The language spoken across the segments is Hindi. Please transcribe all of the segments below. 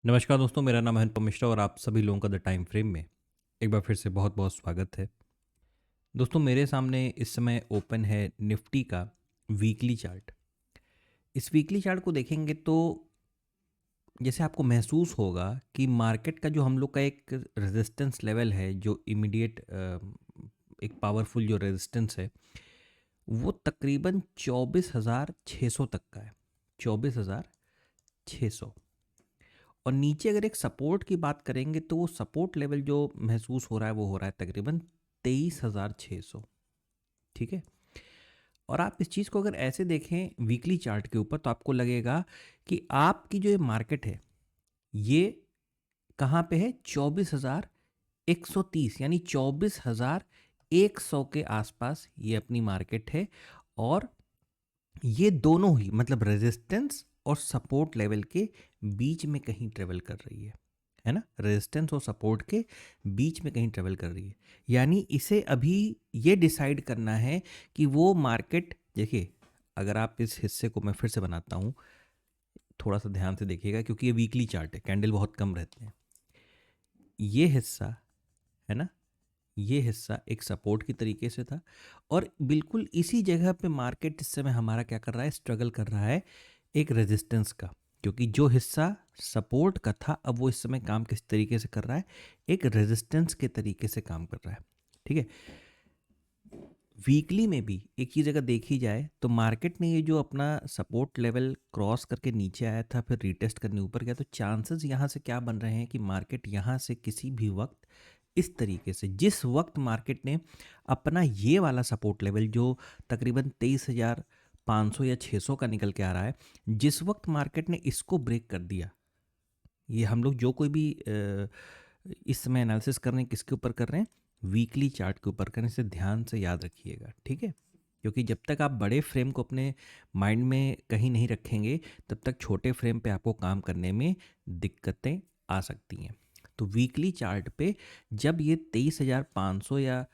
नमस्कार दोस्तों, मेरा नाम है अनुपम मिश्रा और आप सभी लोगों का द टाइम फ्रेम में एक बार फिर से बहुत बहुत स्वागत है। दोस्तों, मेरे सामने इस समय ओपन है निफ्टी का वीकली चार्ट। इस वीकली चार्ट को देखेंगे तो जैसे आपको महसूस होगा कि मार्केट का जो हम लोग का एक रेजिस्टेंस लेवल है, जो इमीडिएट एक पावरफुल जो रेजिस्टेंस है, वो तकरीबन 24,600 तक का है। 24,600। और नीचे अगर एक सपोर्ट की बात करेंगे तो वो सपोर्ट लेवल जो महसूस हो रहा है वो हो रहा है तकरीबन 23,600। ठीक है। और आप इस चीज़ को अगर ऐसे देखें वीकली चार्ट के ऊपर तो आपको लगेगा कि आपकी जो ये मार्केट है ये कहाँ पे है, 24,130 यानी 24,100 के आसपास ये अपनी मार्केट है। और ये दोनों ही मतलब रेजिस्टेंस और सपोर्ट लेवल के बीच में कहीं ट्रेवल कर रही है ना। रेजिस्टेंस और सपोर्ट के बीच में कहीं ट्रेवल कर रही है। यानी इसे अभी ये डिसाइड करना है कि वो मार्केट, देखिए अगर आप इस हिस्से को मैं फिर से बनाता हूँ, थोड़ा सा ध्यान से देखिएगा क्योंकि ये वीकली चार्ट है, कैंडल बहुत कम रहते हैं। ये हिस्सा है ना, ये हिस्सा एक सपोर्ट की तरीके से था और बिल्कुल इसी जगह पे मार्केट इस समय हमारा क्या कर रहा है, स्ट्रगल कर रहा है एक रेजिस्टेंस का। क्योंकि जो हिस्सा सपोर्ट का था अब वो इस समय काम किस तरीके से कर रहा है, एक रेजिस्टेंस के तरीके से काम कर रहा है। ठीक है। वीकली में भी एक चीज़ अगर देखी जाए तो मार्केट ने ये जो अपना सपोर्ट लेवल क्रॉस करके नीचे आया था फिर रीटेस्ट करने ऊपर गया, तो चांसेस यहाँ से क्या बन रहे हैं कि मार्केट यहाँ से किसी भी वक्त इस तरीके से, जिस वक्त मार्केट ने अपना ये वाला सपोर्ट लेवल जो तकरीबन 23,500 या 600 का निकल के आ रहा है, जिस वक्त मार्केट ने इसको ब्रेक कर दिया, ये हम लोग जो कोई भी इस समय एनालिसिस कर रहे हैं किसके ऊपर कर रहे हैं, वीकली चार्ट के ऊपर करें। इसे ध्यान से याद रखिएगा, ठीक है। क्योंकि जब तक आप बड़े फ्रेम को अपने माइंड में कहीं नहीं रखेंगे तब तक छोटे फ्रेम पे आपको काम करने में दिक्कतें आ सकती हैं। तो वीकली चार्ट पे जब ये 23,500 या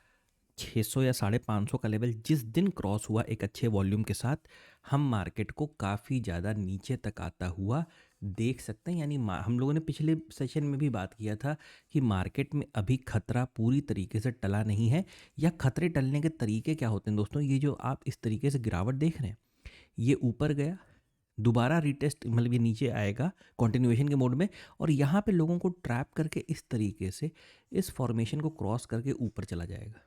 600 या 550 का लेवल जिस दिन क्रॉस हुआ एक अच्छे वॉल्यूम के साथ, हम मार्केट को काफ़ी ज़्यादा नीचे तक आता हुआ देख सकते हैं। यानी हम लोगों ने पिछले सेशन में भी बात किया था कि मार्केट में अभी खतरा पूरी तरीके से टला नहीं है। या खतरे टलने के तरीके क्या होते हैं दोस्तों, ये जो आप इस तरीके से गिरावट देख रहे हैं, ये ऊपर गया, दोबारा रिटेस्ट मतलब ये नीचे आएगा कंटिन्यूएशन के मोड में, और यहाँ पे लोगों को ट्रैप करके इस तरीके से इस फॉर्मेशन को क्रॉस करके ऊपर चला जाएगा।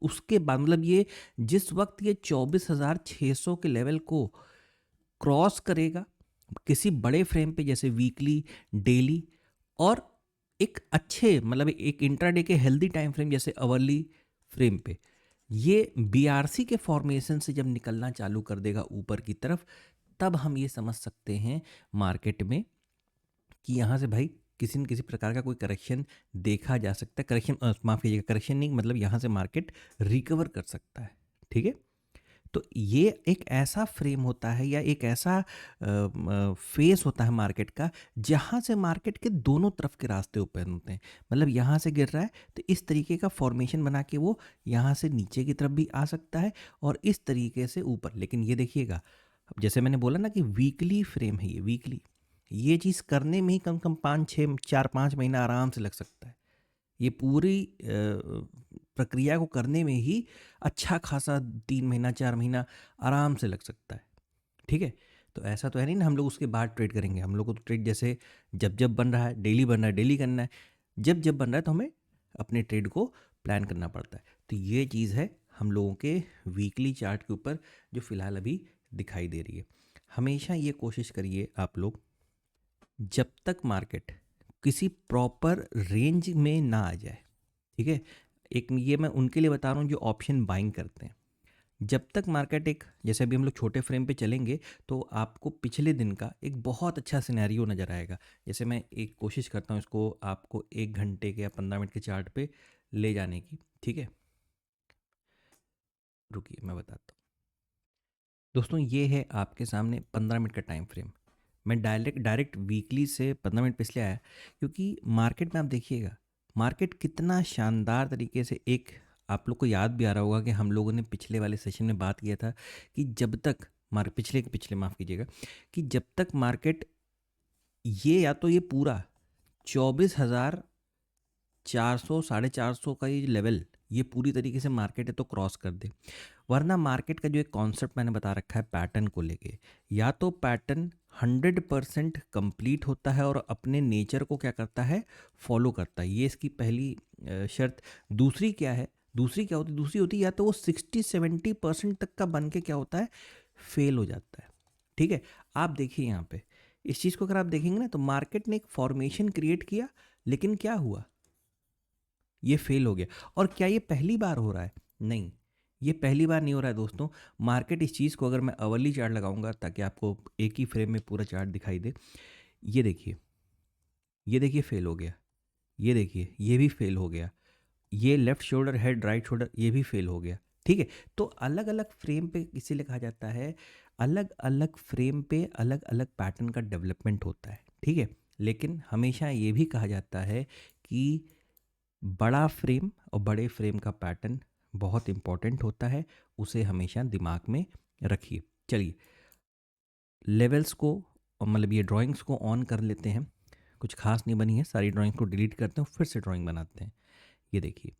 उसके बाद मतलब ये जिस वक्त ये 24,600 के लेवल को क्रॉस करेगा किसी बड़े फ्रेम पे जैसे वीकली, डेली और एक अच्छे मतलब एक इंट्राडे के हेल्दी टाइम फ्रेम जैसे अवर्ली फ्रेम पे, ये बीआरसी के फॉर्मेशन से जब निकलना चालू कर देगा ऊपर की तरफ, तब हम ये समझ सकते हैं मार्केट में कि यहाँ से भाई किसी न किसी प्रकार का कोई करेक्शन देखा जा सकता है। करेक्शन माफ़ कीजिएगा, करेक्शन नहीं मतलब यहाँ से मार्केट रिकवर कर सकता है। ठीक है। तो ये एक ऐसा फ्रेम होता है या एक ऐसा फेस होता है मार्केट का जहाँ से मार्केट के दोनों तरफ के रास्ते ओपन होते हैं। मतलब यहाँ से गिर रहा है तो इस तरीके का फॉर्मेशन बना के वो यहाँ से नीचे की तरफ भी आ सकता है और इस तरीके से ऊपर। लेकिन ये देखिएगा, अब जैसे मैंने बोला ना कि वीकली फ्रेम है, ये वीकली, ये चीज़ करने में ही कम से कम 4-5 महीना आराम से लग सकता है। ये पूरी प्रक्रिया को करने में ही अच्छा खासा 3 महीना 4 महीना आराम से लग सकता है। ठीक है। तो ऐसा तो है नहीं ना हम लोग उसके बाद ट्रेड करेंगे। हम लोग को तो ट्रेड जैसे जब जब बन रहा है डेली बन रहा है डेली करना है, जब जब बन रहा है तो हमें अपने ट्रेड को प्लान करना पड़ता है। तो ये चीज़ है हम लोगों के वीकली चार्ट के ऊपर जो फ़िलहाल अभी दिखाई दे रही है। हमेशा ये कोशिश करिए आप लोग, जब तक मार्केट किसी प्रॉपर रेंज में ना आ जाए, ठीक है। एक ये मैं उनके लिए बता रहा हूँ जो ऑप्शन बाइंग करते हैं। जब तक मार्केट एक, जैसे अभी हम लोग छोटे फ्रेम पे चलेंगे तो आपको पिछले दिन का एक बहुत अच्छा सिनेरियो नज़र आएगा। जैसे मैं एक कोशिश करता हूँ इसको आपको 1 घंटे के या 15 मिनट के चार्ट पे ले जाने की। ठीक है, रुकिए मैं बताता हूँ। दोस्तों ये है आपके सामने 15 मिनट का टाइम फ्रेम। मैं डायरेक्ट डायरेक्ट वीकली से 15 मिनट पे इसलिए आया क्योंकि मार्केट में आप देखिएगा मार्केट कितना शानदार तरीके से एक, आप लोग को याद भी आ रहा होगा कि हम लोगों ने पिछले वाले सेशन में बात किया था कि जब तक पिछले पिछले माफ़ कीजिएगा, कि जब तक मार्केट ये या तो ये पूरा 24,400 450 का ये लेवल, ये पूरी तरीके से मार्केट है तो क्रॉस कर दे, वरना मार्केट का जो एक कॉन्सेप्ट मैंने बता रखा है पैटर्न को लेके, या तो पैटर्न 100% कंप्लीट होता है और अपने नेचर को क्या करता है, फॉलो करता है। ये इसकी पहली शर्त। दूसरी क्या है, दूसरी क्या होती है, दूसरी होती है या तो वो 60-70% तक का बन के क्या होता है, फेल हो जाता है। ठीक है, आप देखिए यहाँ पे इस चीज़ को अगर आप देखेंगे ना, तो मार्केट ने एक फॉर्मेशन क्रिएट किया, लेकिन क्या हुआ, ये फेल हो गया। और क्या ये पहली बार हो रहा है? नहीं, ये पहली बार नहीं हो रहा है दोस्तों। मार्केट इस चीज़ को, अगर मैं अवर्ली चार्ट लगाऊंगा ताकि आपको एक ही फ्रेम में पूरा चार्ट दिखाई दे, ये देखिए, ये देखिए फेल हो गया, ये देखिए ये भी फेल हो गया, ये left shoulder head right shoulder ये भी फेल हो गया। ठीक है, तो अलग अलग फ्रेम पे इसीलिए कहा जाता है, अलग अलग फ्रेम पे अलग अलग पैटर्न का डेवलपमेंट होता है। ठीक है, लेकिन हमेशा ये भी कहा जाता है कि बड़ा फ्रेम और बड़े फ्रेम का पैटर्न बहुत इंपॉर्टेंट होता है, उसे हमेशा दिमाग में रखिए। चलिए लेवल्स को, मतलब ये ड्राइंग्स को ऑन कर लेते हैं। कुछ खास नहीं बनी है, सारी ड्राइंग को डिलीट करते हैं, फिर से ड्राइंग बनाते हैं। ये देखिए,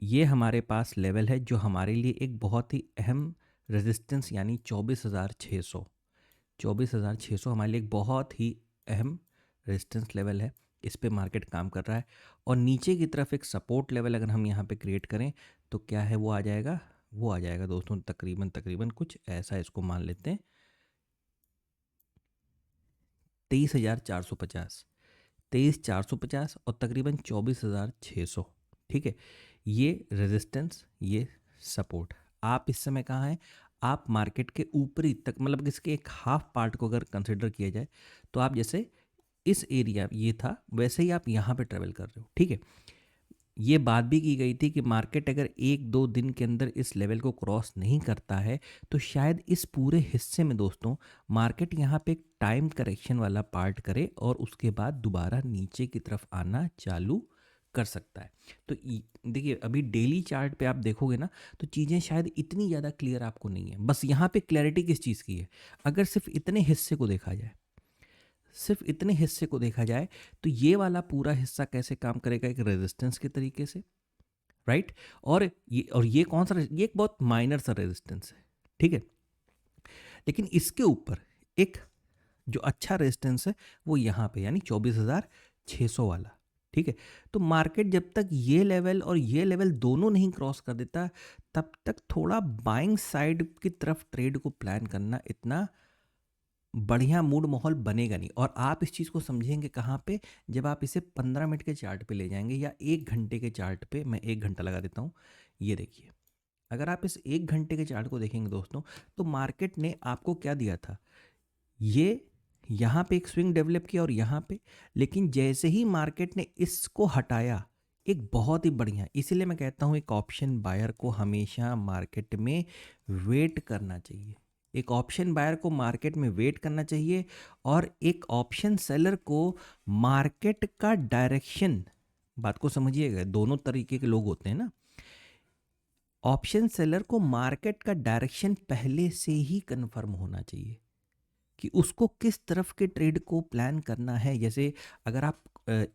ये हमारे पास लेवल है जो हमारे लिए एक बहुत ही अहम रेजिस्टेंस, यानी 24,600, 24,600 हमारे लिए एक बहुत ही अहम रेजिस्टेंस लेवल है। इस पे मार्केट काम कर रहा है। और नीचे की तरफ एक सपोर्ट लेवल अगर हम यहाँ पे क्रिएट करें तो क्या है, वो आ जाएगा, वो आ जाएगा दोस्तों तकरीबन तकरीबन कुछ ऐसा, इसको मान लेते हैं 23,450, 23,450 और तकरीबन 24,600। ठीक है, ये रेजिस्टेंस, ये सपोर्ट। आप इस समय कहाँ हैं, आप मार्केट के ऊपरी तक, मतलब इसके एक हाफ पार्ट को अगर कंसिडर किया जाए तो आप जैसे इस एरिया ये था वैसे ही आप यहाँ पे ट्रेवल कर रहे हो। ठीक है, ये बात भी की गई थी कि मार्केट अगर 1-2 दिन के अंदर इस लेवल को क्रॉस नहीं करता है तो शायद इस पूरे हिस्से में दोस्तों मार्केट यहाँ पे एक टाइम करेक्शन वाला पार्ट करे और उसके बाद दोबारा नीचे की तरफ आना चालू कर सकता है। तो देखिए अभी डेली चार्ट पे आप देखोगे ना, तो चीज़ें शायद इतनी ज़्यादा क्लियर आपको नहीं है। बस यहाँ पे क्लैरिटी किस चीज़ की है, अगर सिर्फ इतने हिस्से को देखा जाए, सिर्फ इतने हिस्से को देखा जाए तो ये वाला पूरा हिस्सा कैसे काम करेगा, एक रेजिस्टेंस के तरीके से, राइट। और ये कौन सा, ये एक बहुत माइनर सा रेजिस्टेंस है। ठीक है, लेकिन इसके ऊपर एक जो अच्छा रेजिस्टेंस है वो यहाँ पे, यानी 24,600 वाला। ठीक है, तो मार्केट जब तक ये लेवल और ये लेवल दोनों नहीं क्रॉस कर देता तब तक थोड़ा बाइंग साइड की तरफ ट्रेड को प्लान करना इतना बढ़िया मूड माहौल बनेगा नहीं। और आप इस चीज़ को समझेंगे कहाँ पे, जब आप इसे 15 मिनट के चार्ट पे ले जाएंगे या 1 घंटे के चार्ट पे। मैं 1 घंटा लगा देता हूँ। ये देखिए, अगर आप इस 1 घंटे के चार्ट को देखेंगे दोस्तों, तो मार्केट ने आपको क्या दिया था, ये यहाँ पे एक स्विंग डेवलप किया और यहाँ पे, लेकिन जैसे ही मार्केट ने इसको हटाया, एक बहुत ही बढ़िया, इसीलिए मैं कहता हूँ एक ऑप्शन बायर को हमेशा मार्केट में वेट करना चाहिए। एक ऑप्शन बायर को मार्केट में वेट करना चाहिए और एक ऑप्शन सेलर को मार्केट का डायरेक्शन, बात को समझिएगा, दोनों तरीके के लोग होते हैं ना। ऑप्शन सेलर को मार्केट का डायरेक्शन पहले से ही कंफर्म होना चाहिए कि उसको किस तरफ के ट्रेड को प्लान करना है। जैसे अगर आप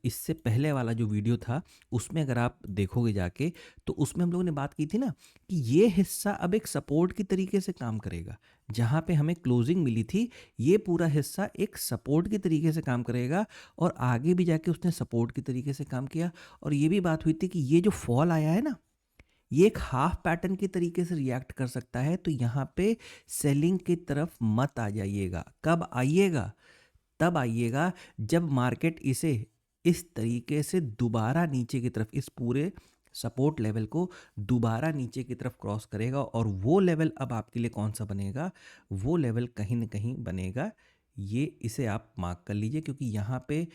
इससे पहले वाला जो वीडियो था उसमें अगर आप देखोगे जाके, तो उसमें हम लोगों ने बात की थी ना कि ये हिस्सा अब एक सपोर्ट की तरीके से काम करेगा। जहाँ पे हमें क्लोजिंग मिली थी, ये पूरा हिस्सा एक सपोर्ट की तरीके से काम करेगा और आगे भी जाके उसने सपोर्ट की तरीके से काम किया। और ये भी बात हुई थी कि ये जो फॉल आया है ना, ये एक हाफ पैटर्न के तरीके से रिएक्ट कर सकता है। तो यहाँ पे सेलिंग की तरफ मत आ जाइएगा। कब आइएगा, तब आइएगा जब मार्केट इसे इस तरीके से दोबारा नीचे की तरफ, इस पूरे सपोर्ट लेवल को दोबारा नीचे की तरफ क्रॉस करेगा। और वो लेवल अब आपके लिए कौन सा बनेगा, वो लेवल कहीं ना कहीं बनेगा, ये इसे आप मार्क कर लीजिए, क्योंकि यहाँ पे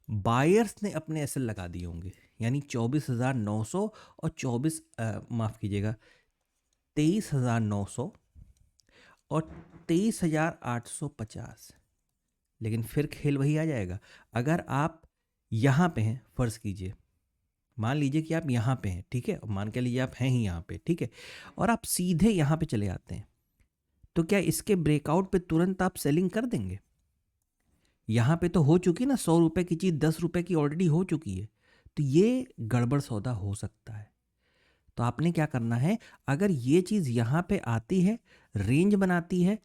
बायर्स ने अपने एसएल लगा दिए होंगे, यानी 24,900 और 24, माफ़ कीजिएगा, 23,900 और 23,850। लेकिन फिर खेल वही आ जाएगा। अगर आप यहाँ पे हैं, फ़र्ज़ कीजिए, मान लीजिए कि आप यहाँ पे हैं, ठीक है, मान के लीजिए आप हैं ही यहाँ पे, ठीक है, और आप सीधे यहाँ पे चले आते हैं, तो क्या इसके ब्रेकआउट पे तुरंत आप सेलिंग कर देंगे? यहाँ पे तो हो चुकी ना, 100 रुपए की चीज़ 10 रुपए की ऑलरेडी हो चुकी है। तो ये गड़बड़ सौदा हो सकता है। तो आपने क्या करना है, अगर ये चीज़ यहाँ पे आती है, रेंज बनाती है,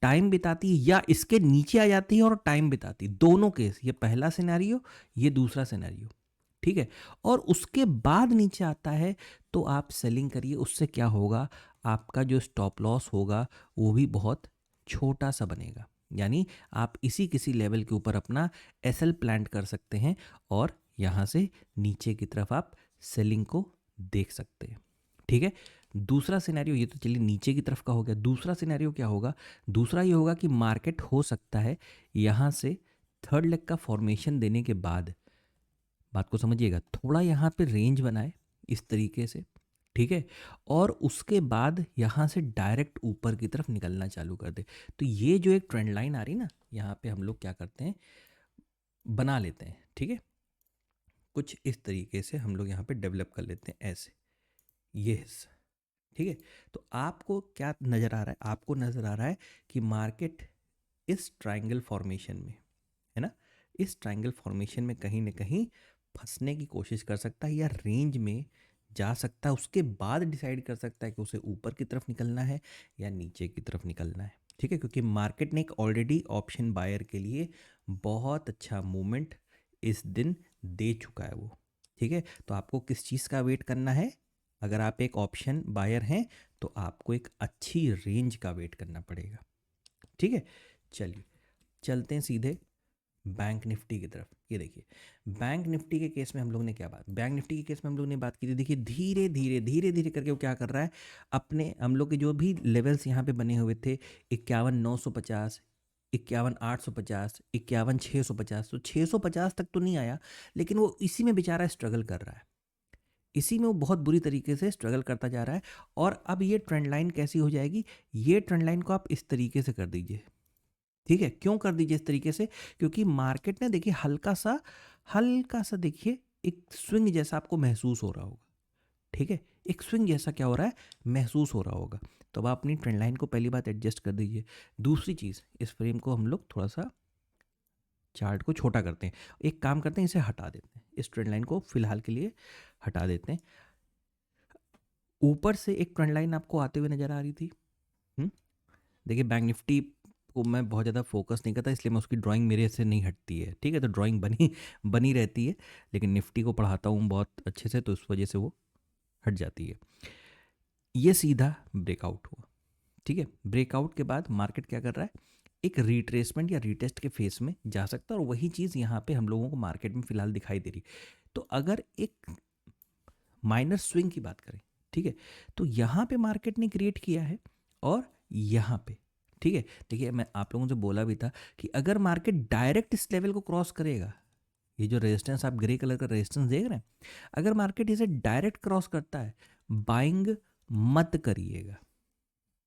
टाइम बिताती है, या इसके नीचे आ जाती है और टाइम बिताती है, दोनों केस, ये पहला सिनेरियो, ये दूसरा सिनेरियो, ठीक है, और उसके बाद नीचे आता है, तो आप सेलिंग करिए। उससे क्या होगा, आपका जो स्टॉप लॉस होगा वो भी बहुत छोटा सा बनेगा। यानी आप इसी किसी लेवल के ऊपर अपना एसएल प्लांट कर सकते हैं और यहाँ से नीचे की तरफ आप सेलिंग को देख सकते हैं, ठीक है। दूसरा सिनेरियो, ये तो चलिए नीचे की तरफ का हो गया। दूसरा सिनेरियो क्या होगा, दूसरा ये होगा कि मार्केट हो सकता है यहाँ से थर्ड लेग का फॉर्मेशन देने के बाद, बात को समझिएगा, थोड़ा यहाँ पे रेंज बनाए इस तरीके से, ठीक है, और उसके बाद यहाँ से डायरेक्ट ऊपर की तरफ निकलना चालू कर दे। तो ये जो एक ट्रेंड लाइन आ रही ना, यहाँ पे हम लोग क्या करते हैं, बना लेते हैं, ठीक है, कुछ इस तरीके से हम लोग यहाँ पे डेवलप कर लेते हैं, ऐसे, ये हिस्सा, ठीक है। तो आपको क्या नज़र आ रहा है, आपको नज़र आ रहा है कि मार्केट इस ट्रायंगल फॉर्मेशन में, है ना, इस ट्रायंगल फॉर्मेशन में कहीं ना कहीं फंसने की कोशिश कर सकता है या रेंज में जा सकता है। उसके बाद डिसाइड कर सकता है कि उसे ऊपर की तरफ निकलना है या नीचे की तरफ निकलना है, ठीक है, क्योंकि मार्केट ने एक ऑलरेडी ऑप्शन बायर के लिए बहुत अच्छा मूवमेंट इस दिन दे चुका है वो, ठीक है। तो आपको किस चीज़ का वेट करना है, अगर आप एक ऑप्शन बायर हैं तो आपको एक अच्छी रेंज का वेट करना पड़ेगा, ठीक है। चलिए चलते हैं सीधे बैंक निफ्टी की तरफ। ये देखिए, बैंक निफ्टी के केस में हम लोग ने क्या बात, बैंक निफ्टी के केस में हम लोग ने बात की थी, देखिए धीरे धीरे धीरे धीरे करके वो क्या कर रहा है, अपने हम लोग के जो भी लेवल्स यहाँ पे बने हुए थे, 51,950, 51,850, 51,650, तो 650 तक तो नहीं आया, लेकिन वो इसी में बेचारा स्ट्रगल कर रहा है, इसी में वो बहुत बुरी तरीके से स्ट्रगल करता जा रहा है। और अब ये ट्रेंड लाइन कैसी हो जाएगी, ये ट्रेंड लाइन को आप इस तरीके से कर दीजिए, ठीक है। क्यों कर दीजिए इस तरीके से, क्योंकि मार्केट ने देखिए हल्का सा देखिए एक स्विंग जैसा आपको महसूस हो रहा होगा, ठीक है, एक स्विंग जैसा क्या हो रहा है, महसूस हो रहा होगा। तो अब आप अपनी ट्रेंड लाइन को पहली बात एडजस्ट कर दीजिए। दूसरी चीज़, इस फ्रेम को हम लोग थोड़ा सा चार्ट को छोटा करते हैं, एक काम करते हैं, इसे हटा देते हैं, इस ट्रेंड लाइन को फिलहाल के लिए हटा देते हैं। ऊपर से एक ट्रेंड लाइन आपको आते हुए नजर आ रही थी। देखिए बैंक निफ्टी को मैं बहुत ज़्यादा फोकस नहीं करता, इसलिए मैं उसकी ड्राइंग मेरे से नहीं हटती है, ठीक है, तो ड्राइंग बनी बनी रहती है, लेकिन निफ्टी को पढ़ाता हूँ बहुत अच्छे से, तो इस वजह से वो हट जाती है। ये सीधा ब्रेकआउट हुआ, ठीक है। ब्रेकआउट के बाद मार्केट क्या कर रहा है, एक रिट्रेसमेंट या रीटेस्ट के फेस में जा सकता है, और वही चीज़ यहाँ पे हम लोगों को मार्केट में फिलहाल दिखाई दे रही। तो अगर एक माइनर स्विंग की बात करें, ठीक है, तो यहाँ पे मार्केट ने क्रिएट किया है, और यहाँ पे, ठीक है। देखिए मैं आप लोगों से बोला भी था कि अगर मार्केट डायरेक्ट इस लेवल को क्रॉस करेगा, ये जो रेजिस्टेंस आप ग्रे कलर का रेजिस्टेंस देख रहे हैं, अगर मार्केट इसे डायरेक्ट क्रॉस करता है, बाइंग मत करिएगा।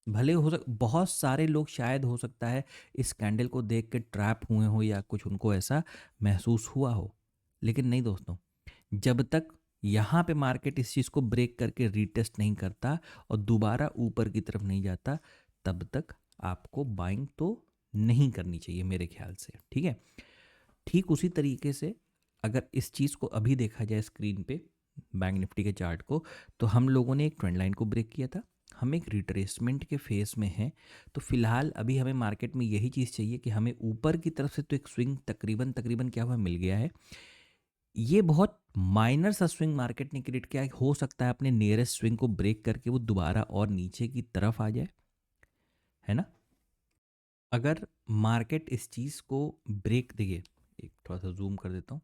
भले बहुत सारे लोग शायद हो सकता है इस कैंडल को देख के ट्रैप हुए हो या कुछ उनको ऐसा महसूस हुआ हो, लेकिन नहीं दोस्तों, जब तक यहाँ पे मार्केट इस चीज़ को ब्रेक करके रीटेस्ट नहीं करता और दोबारा ऊपर की तरफ नहीं जाता, तब तक आपको बाइंग तो नहीं करनी चाहिए मेरे ख्याल से, ठीक है। ठीक उसी तरीके से अगर इस चीज़ को अभी देखा जाए स्क्रीन पे, बैंक निफ्टी के चार्ट को, तो हम लोगों ने एक ट्रेंड लाइन को ब्रेक किया था, हम एक रिट्रेसमेंट के फेस में हैं। तो फिलहाल अभी हमें मार्केट में यही चीज़ चाहिए कि हमें ऊपर की तरफ से तो एक स्विंग तकरीबन तकरीबन क्या हुआ, मिल गया है। ये बहुत माइनर सा स्विंग मार्केट ने क्रिएट किया, हो सकता है अपने नियरेस्ट स्विंग को ब्रेक करके वो दोबारा और नीचे की तरफ आ जाए, है ना। अगर मार्केट इस चीज़ को ब्रेक, देखिए एक थोड़ा सा जूम कर देता हूँ,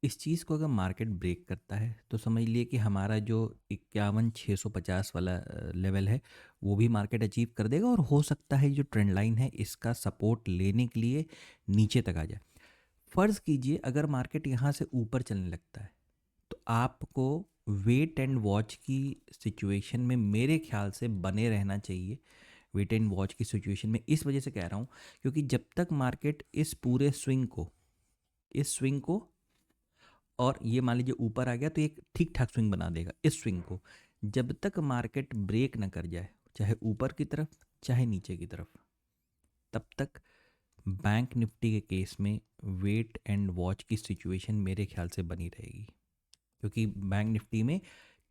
इस चीज़ को अगर मार्केट ब्रेक करता है तो समझ लिए कि हमारा जो 51,650 वाला लेवल है वो भी मार्केट अचीव कर देगा, और हो सकता है जो ट्रेंड लाइन है इसका सपोर्ट लेने के लिए नीचे तक आ जाए। फ़र्ज़ कीजिए अगर मार्केट यहाँ से ऊपर चलने लगता है, तो आपको वेट एंड वॉच की सिचुएशन में मेरे ख्याल से बने रहना चाहिए। वेट एंड वॉच की सिचुएशन में इस वजह से कह रहा हूँ, क्योंकि जब तक मार्केट इस पूरे स्विंग को और ये मान लीजिए ऊपर आ गया तो एक ठीक ठाक स्विंग बना देगा, इस स्विंग को जब तक मार्केट ब्रेक ना कर जाए, चाहे ऊपर की तरफ चाहे नीचे की तरफ, तब तक बैंक निफ्टी के केस में वेट एंड वॉच की सिचुएशन मेरे ख्याल से बनी रहेगी, क्योंकि बैंक निफ्टी में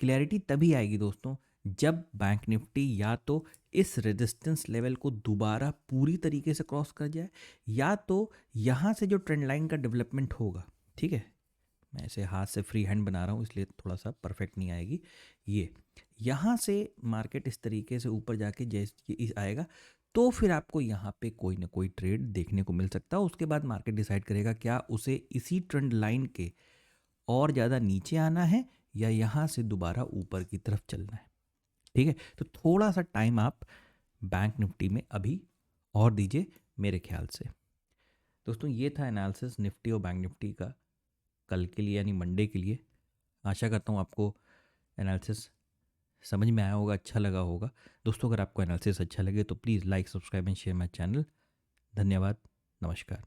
क्लैरिटी तभी आएगी दोस्तों जब बैंक निफ्टी या तो इस रेजिस्टेंस लेवल को दोबारा पूरी तरीके से क्रॉस कर जाए, या तो यहाँ से जो ट्रेंड लाइन का डेवलपमेंट होगा, ठीक है, मैं ऐसे हाथ से फ्री हैंड बना रहा हूँ इसलिए थोड़ा सा परफेक्ट नहीं आएगी, ये यहाँ से मार्केट इस तरीके से ऊपर जाके जैसे ये आएगा तो फिर आपको यहाँ पे कोई ना कोई ट्रेड देखने को मिल सकता है। उसके बाद मार्केट डिसाइड करेगा क्या उसे इसी ट्रेंड लाइन के और ज़्यादा नीचे आना है या यहाँ से दोबारा ऊपर की तरफ चलना है। ठीक है, तो थोड़ा सा टाइम आप बैंक निफ्टी में अभी और दीजिए मेरे ख्याल से। दोस्तों ये था एनालिसिस निफ्टी और बैंक निफ्टी का कल के लिए यानी मंडे के लिए। आशा करता हूँ आपको एनालिसिस समझ में आया होगा, अच्छा लगा होगा। दोस्तों अगर आपको एनालिसिस अच्छा लगे तो please like, subscribe and share my channel. धन्यवाद, नमस्कार।